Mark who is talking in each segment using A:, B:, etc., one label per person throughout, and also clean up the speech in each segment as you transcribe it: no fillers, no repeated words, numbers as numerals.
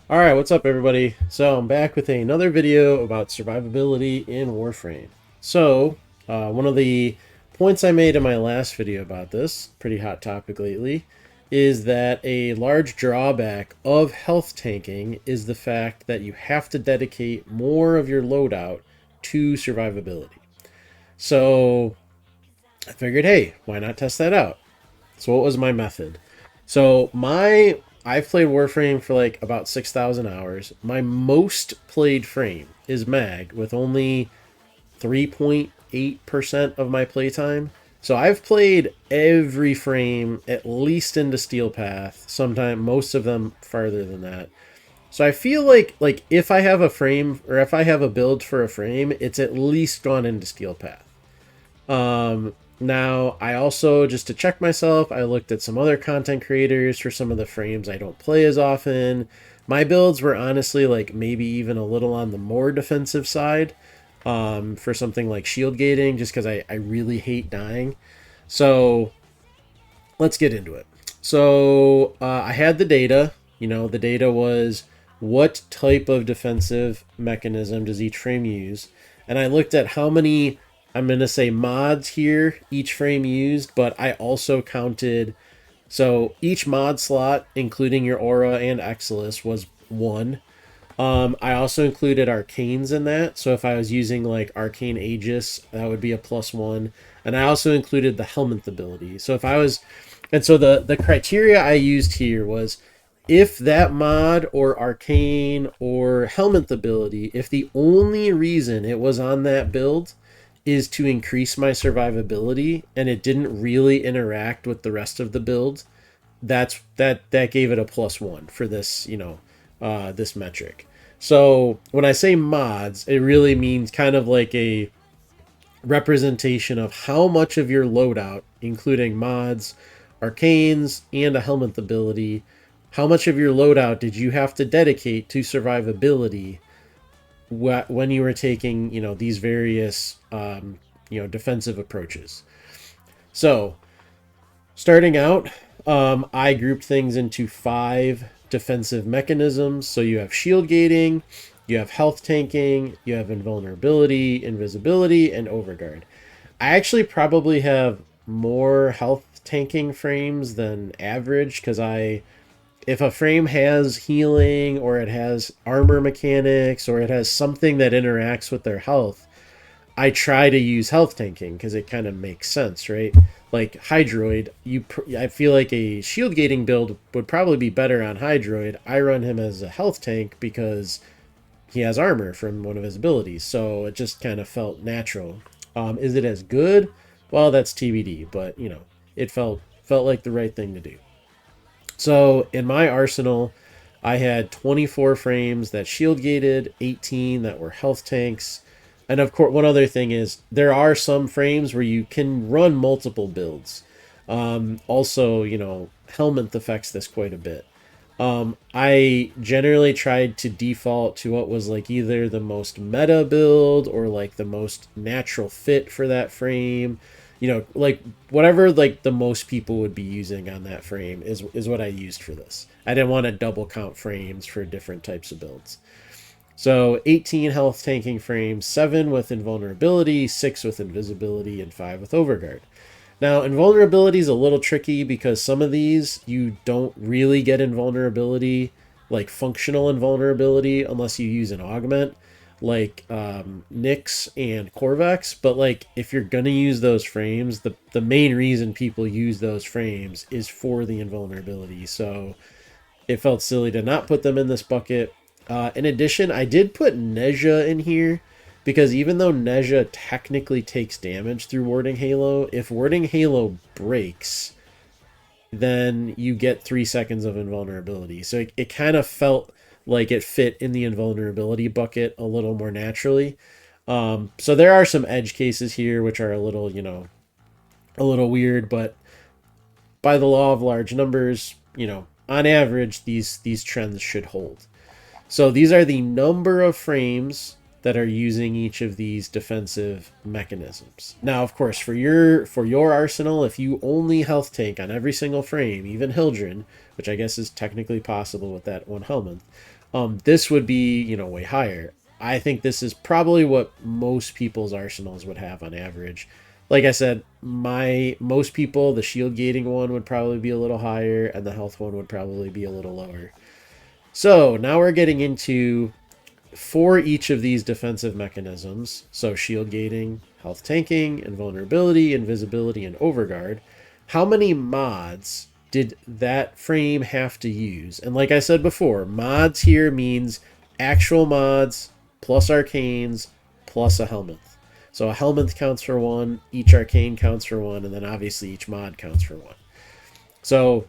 A: Alright, what's up everybody? So I'm back with another video about survivability in Warframe. One of the points I made in my last video about this, pretty hot topic lately, is that a large drawback of health tanking is the fact that you have to dedicate more of your loadout to survivability. So I figured, hey, why not test that out? So what was my method? I've played Warframe for like about 6,000 hours. My most played frame is Mag with only 3.8% of my playtime. So I've played every frame at least into Steel Path, sometime most of them farther than that. So I feel like if I have a frame or if I have a build for a frame, it's at least gone into Steel Path. Now, I also, just to check myself, I looked at some other content creators for some of the frames I don't play as often. My builds were honestly like maybe even a little on the more defensive side for something like shield gating, just because I really hate dying. So let's get into it. I had the data. The data was what type of defensive mechanism does each frame use, and I looked at how many, I'm going to say, mods here each frame used, but I also counted. So each mod slot, including your aura and Exilus, was one. I also included arcanes in that. So if I was using like arcane Aegis, that would be a +1. And I also included the helmet ability. So if I was, and so the criteria I used here was if that mod or arcane or helmet ability, if the only reason it was on that build is to increase my survivability and it didn't really interact with the rest of the build, that gave it a +1 for this, this metric. So when I say mods, it really means kind of like a representation of how much of your loadout, including mods, arcanes, and a helmet ability, how much of your loadout did you have to dedicate to survivability when you were taking, these various, defensive approaches. So starting out, I grouped things into 5 defensive mechanisms. So you have shield gating, you have health tanking, you have invulnerability, invisibility, and overguard. I actually probably have more health tanking frames than average because if a frame has healing or it has armor mechanics or it has something that interacts with their health, I try to use health tanking because it kind of makes sense, right? Like Hydroid, I feel like a shield gating build would probably be better on Hydroid. I run him as a health tank because he has armor from one of his abilities, so it just kind of felt natural. Is it as good? Well, that's TBD, but it felt like the right thing to do. So in my arsenal, I had 24 frames that shield gated, 18 that were health tanks. And of course, one other thing is there are some frames where you can run multiple builds. Also, helmet affects this quite a bit. I generally tried to default to what was like either the most meta build or like the most natural fit for that frame. Like whatever like the most people would be using on that frame is what I used for this. I didn't want to double count frames for different types of builds. So 18 health tanking frames, 7 with invulnerability, 6 with invisibility, and 5 with overguard. Now, invulnerability is a little tricky because some of these you don't really get invulnerability, like functional invulnerability, unless you use an augment, like Nyx and Corvex. But like if you're gonna use those frames, the main reason people use those frames is for the invulnerability. So it felt silly to not put them in this bucket. In addition, I did put Nezha in here because even though Nezha technically takes damage through Warding Halo, if Warding Halo breaks, then you get 3 seconds of invulnerability. So it kind of felt like it fit in the invulnerability bucket a little more naturally. So there are some edge cases here which are a little, a little weird, but by the law of large numbers, on average, these trends should hold. So these are the number of frames that are using each of these defensive mechanisms. Now, of course, for your arsenal, if you only health tank on every single frame, even Hildren, which I guess is technically possible with that one helmet, This would be, way higher. I think this is probably what most people's arsenals would have on average. Like I said, most people, the shield gating one would probably be a little higher, and the health one would probably be a little lower. So now we're getting into, for each of these defensive mechanisms, so shield gating, health tanking, invulnerability, invisibility, and overguard, how many mods did that frame have to use? And like I said before, mods here means actual mods plus arcanes plus a helmet. So a helmet counts for one, each arcane counts for one, and then obviously each mod counts for one. So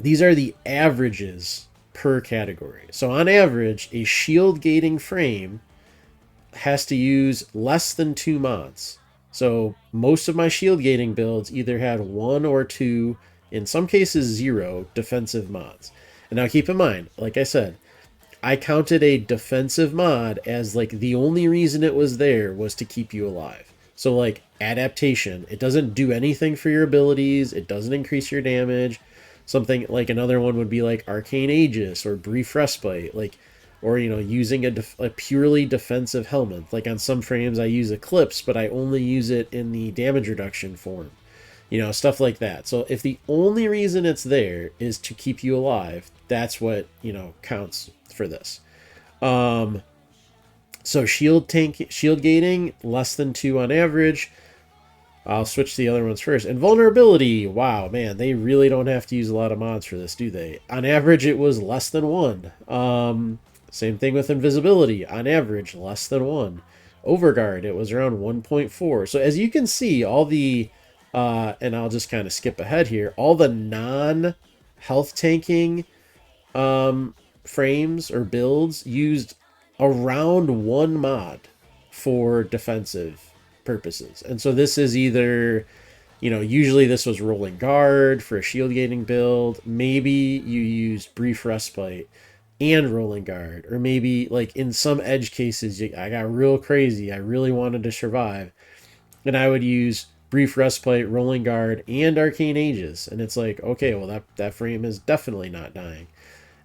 A: these are the averages per category. So on average, a shield gating frame has to use less than 2 mods. So most of my shield gating builds either had 1 or 2, in some cases 0 defensive mods. And now keep in mind, like I said, I counted a defensive mod as like the only reason it was there was to keep you alive. So like adaptation, it doesn't do anything for your abilities, it doesn't increase your damage. Something like another one would be like Arcane Aegis or Brief Respite, like, or using a purely defensive helmet. Like on some frames I use Eclipse, but I only use it in the damage reduction form. Stuff like that. So if the only reason it's there is to keep you alive, that's what counts for this. So shield gating less than 2 on average. I'll switch to the other ones first. Invulnerability. Wow, man, they really don't have to use a lot of mods for this, do they? On average, it was less than 1. Same thing with invisibility. On average, less than 1. Overguard, it was around 1.4. So as you can see, all the, and I'll just kind of skip ahead here, all the non-health tanking frames or builds used around 1 mod for defensive purposes. And so this is either, usually this was rolling guard for a shield gating build. Maybe you used brief respite and rolling guard, or maybe like in some edge cases, I got real crazy. I really wanted to survive, and I would use brief respite, rolling guard, and arcane aegis. And it's like, okay, well that frame is definitely not dying.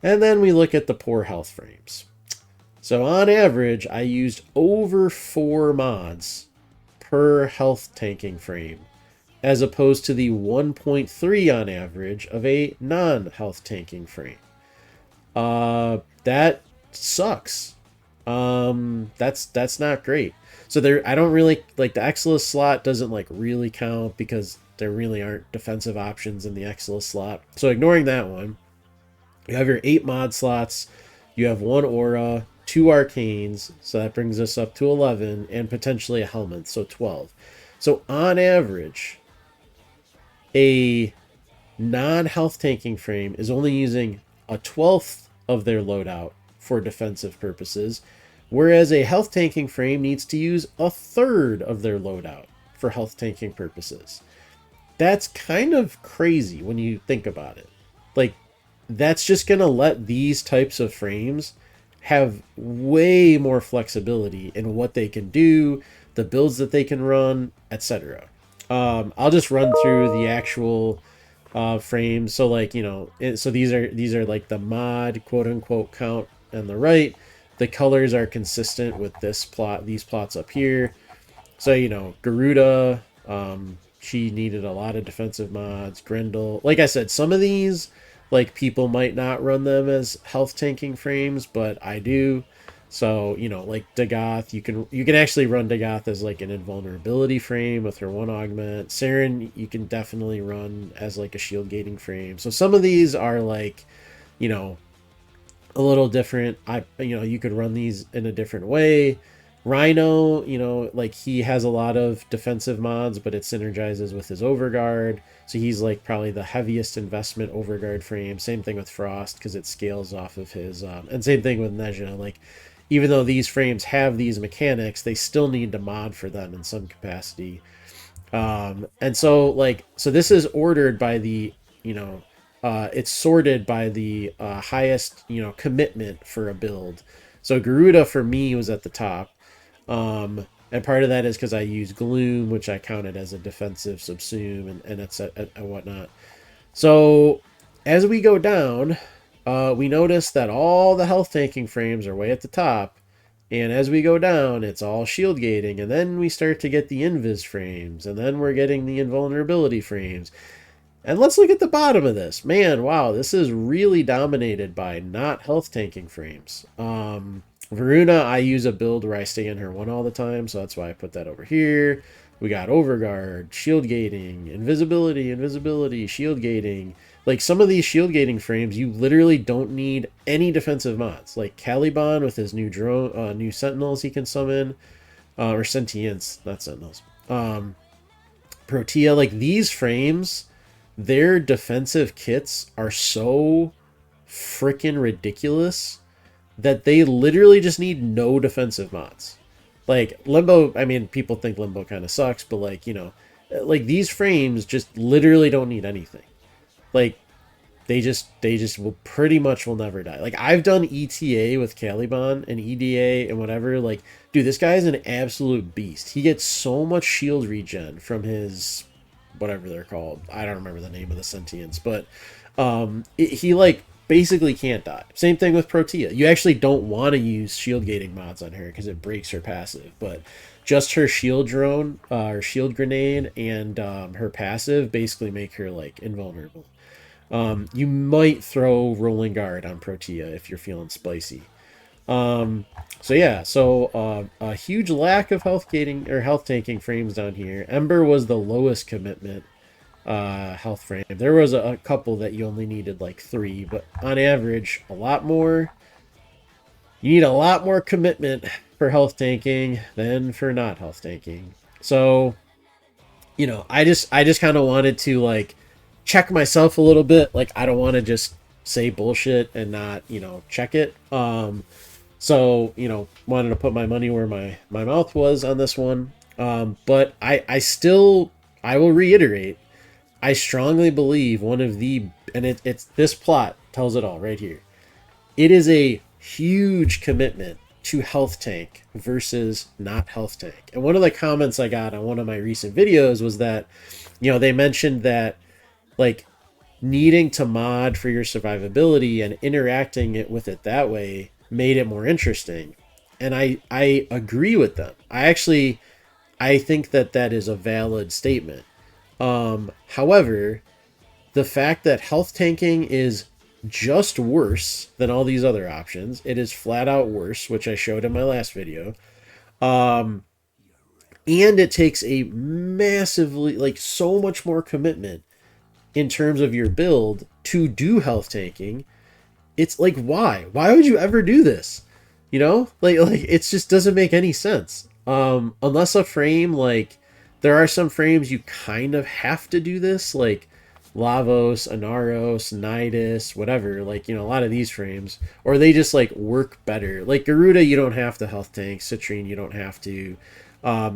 A: And then we look at the poor health frames. So on average, I used over 4 mods per health tanking frame, as opposed to the 1.3 on average of a non-health tanking frame. That sucks. That's not great. So there, I don't really like the Exilus slot doesn't like really count because there really aren't defensive options in the Exilus slot. So ignoring that one, you have your 8 mod slots. You have 1 aura, 2 arcanes, so that brings us up to 11, and potentially a helmet, so 12. So on average, a non-health tanking frame is only using a 12th of their loadout for defensive purposes, whereas a health tanking frame needs to use a 1/3 of their loadout for health tanking purposes. That's kind of crazy when you think about it. Like, that's just going to let these types of frames have way more flexibility in what they can do, the builds that they can run, etc. I'll just run through the actual frames. So like, so these are like the mod quote unquote count on the right. The colors are consistent with these plots up here. So, Garuda, she needed a lot of defensive mods. Grendel, like I said, some of these, like, people might not run them as health tanking frames, but I do. So, like Dagoth, you can actually run Dagoth as like an invulnerability frame with her 1 augment. Saren, you can definitely run as like a shield gating frame. So some of these are like, a little different. You could run these in a different way. Rhino, like he has a lot of defensive mods, but it synergizes with his overguard. So he's like probably the heaviest investment overguard frame. Same thing with Frost because it scales off of his, and same thing with Nezha. Like, even though these frames have these mechanics, they still need to mod for them in some capacity. And so this is ordered by the, it's sorted by the highest, commitment for a build. So Garuda for me was at the top. And part of that is because I use Gloom, which I counted as a defensive subsume and whatnot. So as we go down, we notice that all the health tanking frames are way at the top. And as we go down, it's all shield gating. And then we start to get the invis frames. And then we're getting the invulnerability frames. And let's look at the bottom of this. Man, wow, this is really dominated by not health tanking frames. Varuna, I use a build where I stay in her 1 all the time, so that's why I put that over here. We got Overguard, shield gating, invisibility, shield gating. Like some of these shield gating frames, you literally don't need any defensive mods. Like Caliban with his new drone, new sentinels he can summon, or sentients, not sentinels. Protea, like these frames, their defensive kits are so freaking ridiculous that they literally just need no defensive mods. Like Limbo, I mean, people think Limbo kind of sucks, but like, you know, like these frames just literally don't need anything. Like they just will pretty much will never die. Like I've done ETA with Caliban and EDA and whatever. Like, dude, this guy is an absolute beast. He gets so much shield regen from his whatever they're called. I don't remember the name of the sentients, but he like basically can't die. Same thing with Protea. You actually don't want to use shield gating mods on her because it breaks her passive, but just her shield drone or shield grenade and her passive basically make her like invulnerable. You might throw rolling guard on Protea if you're feeling spicy. So yeah, so a huge lack of health gating or health tanking frames down here. Ember was the lowest commitment health frame. There was a couple that you only needed like 3, but on average, a lot more. You need a lot more commitment for health tanking than for not health tanking. So, you know, I just kind of wanted to like check myself a little bit. Like I don't want to just say bullshit and not, you know, check it. So, you know, wanted to put my money where my mouth was on this one. But I still, I will reiterate, I strongly believe one of the, and it's this plot tells it all right here. It is a huge commitment to health tank versus not health tank. And one of the comments I got on one of my recent videos was that, you know, they mentioned that like needing to mod for your survivability and interacting it with it that way made it more interesting. And I agree with them. I think that that is a valid statement. However, the fact that health tanking is just worse than all these other options, it is flat out worse, which I showed in my last video. And it takes a massively, like so much more commitment in terms of your build to do health tanking. It's like, why would you ever do this? You know, like it just doesn't make any sense. Unless a frame, like there are some frames you kind of have to do this, like Lavos, Anaros, Nidus, whatever, like, you know, a lot of these frames, or they just like work better. Like Garuda, you don't have to health tank. Citrine, you don't have to.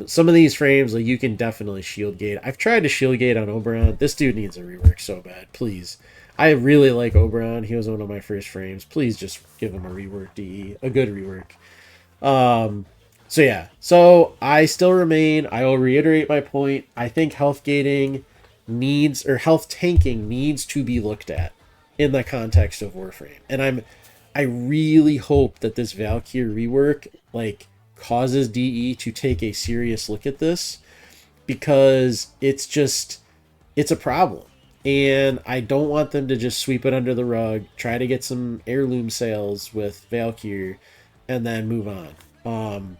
A: Some of these frames, like you can definitely shield gate. I've tried to shield gate on Oberon. This dude needs a rework so bad. Please. I really like Oberon. He was one of my first frames. Please just give him a rework DE, a good rework. So yeah, so I still remain, I will reiterate my point. I think health gating needs, or health tanking needs to be looked at in the context of Warframe. And I really hope that this Valkyr rework like causes DE to take a serious look at this, because it's a problem. And I don't want them to just sweep it under the rug, try to get some heirloom sales with Valkyr, and then move on.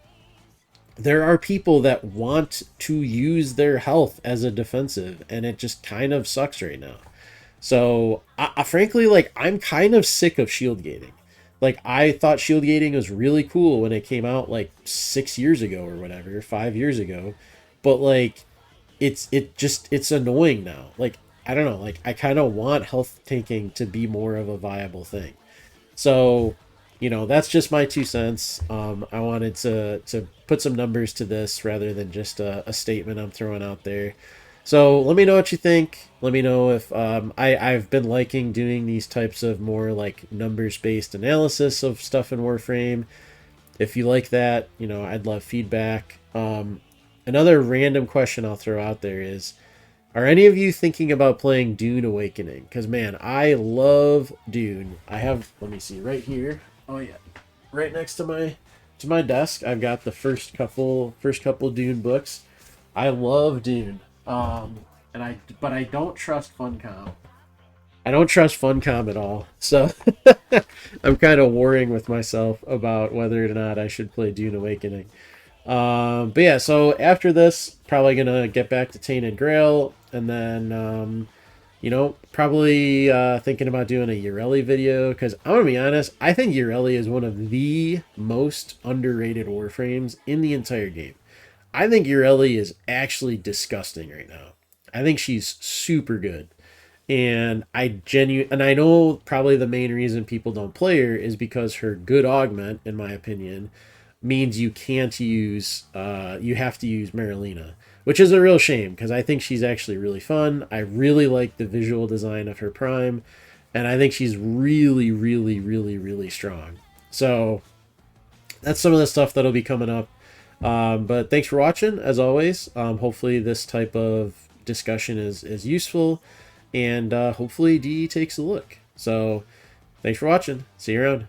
A: There are people that want to use their health as a defensive, and it just kind of sucks right now. So, frankly, like, I'm kind of sick of shield gating. Like, I thought shield gating was really cool when it came out, like, 6 years ago or whatever, 5 years ago. But, like, it's annoying now. Like, I don't know, like, I kind of want health tanking to be more of a viable thing. So, you know, that's just my 2 cents. I wanted to put some numbers to this rather than just a statement I'm throwing out there. So let me know what you think. Let me know if I've been liking doing these types of more like numbers-based analysis of stuff in Warframe. If you like that, you know, I'd love feedback. Another random question I'll throw out there is, Are any of you thinking about playing Dune Awakening? Because man, I love Dune. I have, let me see, right here. Oh yeah, right next to my desk. I've got the first couple Dune books. I love Dune. But I don't trust Funcom. I don't trust Funcom at all. So I'm kind of warring with myself about whether or not I should play Dune Awakening. But yeah, so after this, probably gonna get back to Tainted Grail, and then probably thinking about doing a Urelli video, because I'm gonna be honest, I think Urelli is one of the most underrated Warframes in the entire game. I think Urelli is actually disgusting right now. I think she's super good. And I know probably the main reason people don't play her is because her good augment, in my opinion, means you can't use you have to use Marilena, which is a real shame because I think she's actually really fun. I really like the visual design of her prime, and I think she's really, really, really, really strong. So that's some of the stuff that'll be coming up. But thanks for watching, as always. Hopefully this type of discussion is useful, and hopefully D takes a look. So thanks for watching. See you around.